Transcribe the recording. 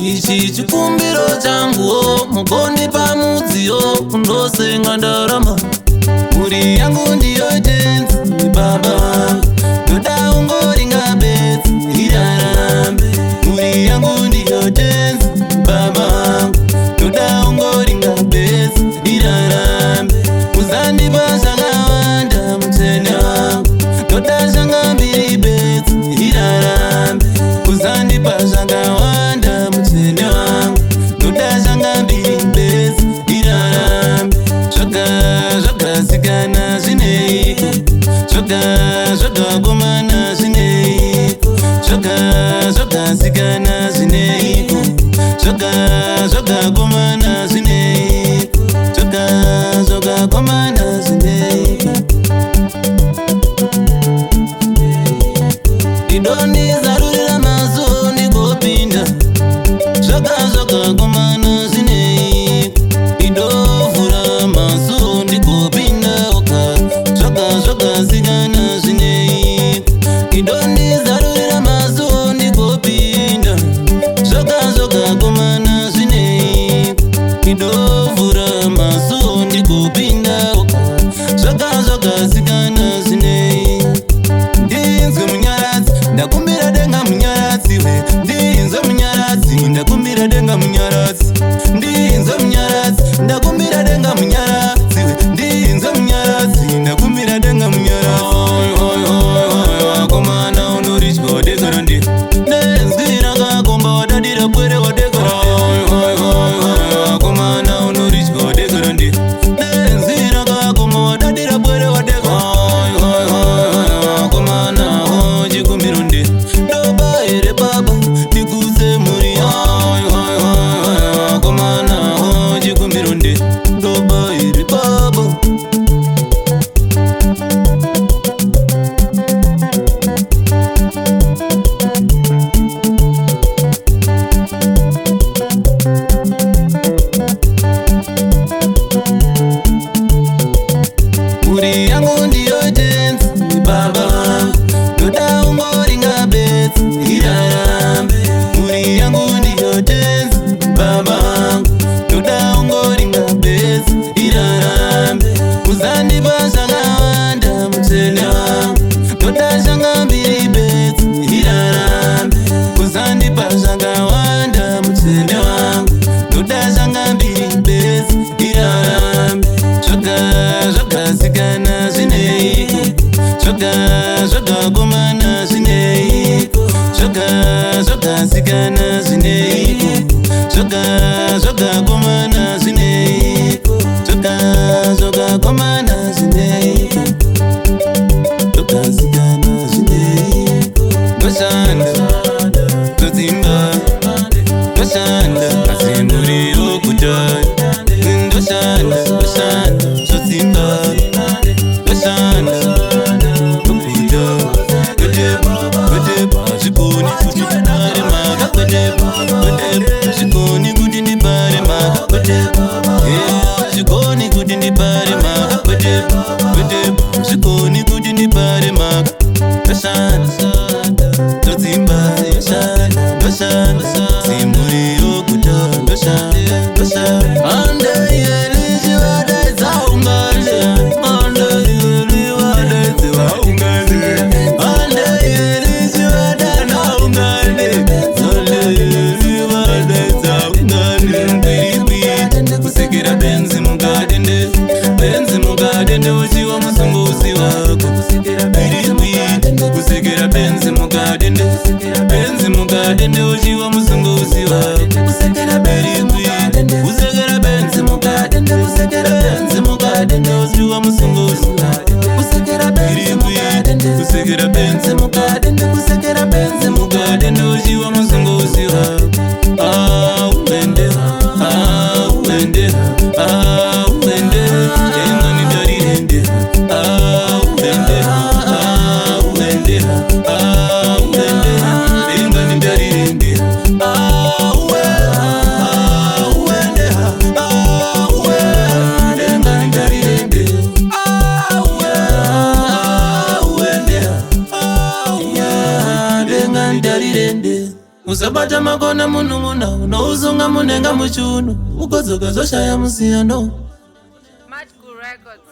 Ichi chikumbiro changuwo mugondi pamudziyo kundosenga ndarama. Mhuri yangu ndiyo tenzi baba vangu, ndoda ungoringa bedzi irarambe. Mhuri yangu ndiyo tenzi baba vangu, ndoda ungoringa bedzi irarambe. Musandipa zvakawanda mutsvene wangu, ndoda zvanga mbiri bedzi irarambe. Musandipa zvakawanda mutsvene wangu, ndoda zvanga mbiri bedzi irarambe. Zvakasikana zvineiko, zvakakomana zvineiko, zvakasikana zvineiko, zvakakomana zvineiko, zvakakomana zvineiko. Idonizarurira mazo ndigopinda, zvakakomana zvineiko. Idovhura mazo ndigopinda oka, zvakasikana zvineiko. Idonizarurira mazo ndigopinda, zvakakomana zvineiko. Idovhura mazo ndigopinda oka, zvakasikana zvineiko. Ndinzwe munyaradzi ndakumbira denga munyaradzi we, ndinzwe munyaradzi ndakumbira denga munyaradzi, ndinzwe munyaradzi ndakumbira denga munyaradzi we, ndinzwe munyaradzi ndakumbira denga munyaradzi. Wakomana unoritya wadekara ndi nenzwi rakakomba wadadira pwere wadekara. Wakomana unoritya wadekara ndi nenzwi rakakomba wadadira pwere wadekara. Wakomana chikumbiro ndi ndoba here baba ndikuze mhuri yangu. Wakomana chikumbiro ndi ndoba here baba. Mhuri yangu ndiyo tenzi baba vangu, ndoda ungoringa bedzi irarambe. Mhuri yangu ndiyo tenzi baba vangu, ndoda ungoringa bedzi irarambe. Musandipa zvakawanda mutsvene wangu, ndoda zvanga mbiri bedzi irarambe. Musandipa zvakawanda mutsvene wangu, ndoda zvanga mbiri bedzi irarambe. Zvakasikana zvineiko, zvakakomana zvineiko, zvakasikana zvineiko, zvakakomana zvineiko, zvakakomana zvineiko, zvakasikana zvineiko. Ndoshanda ndodzimba, ndoshanda asi mhuri yokudhaya. Ndoshanda zvodzimba, ndoshanda nokuda kwedeba zvikoni kuti ndibare maka kwedeba zvikoni kuti ndibare maka kwedeba zvikoni kuti ndibare maka kwedeba zvikoni kuti ndibare maka. Ndoshanda ndodzimba, ndoshanda simuri yokuda, ndoshanda ande yeri chiwadaidza ungane, ande yeri wadaidza ungane, ande yeri chiwadana ungane, ande yeri wadaidza ungane. Mbiri kusekera benzi mugadende, benzi mugadende uchiwa musungo usi wako. Mbiri kusekera benzi mugadende, benzi mugadende uchiwa musungo usi wako. Kusekera benzi mugadende, benzi mugadende uchiwa musungo usi wako. Kusekera benzi mugadende, uchiwa musungo usi wako. Uende, uende, uende, engani darirende. Uende, uende, uende, engani darirende. Uende, engani darirende. ntarirende usabata makona munung'una unouzunga munenga muchuno ugodzoka zoshaya musiyano. Magical Records.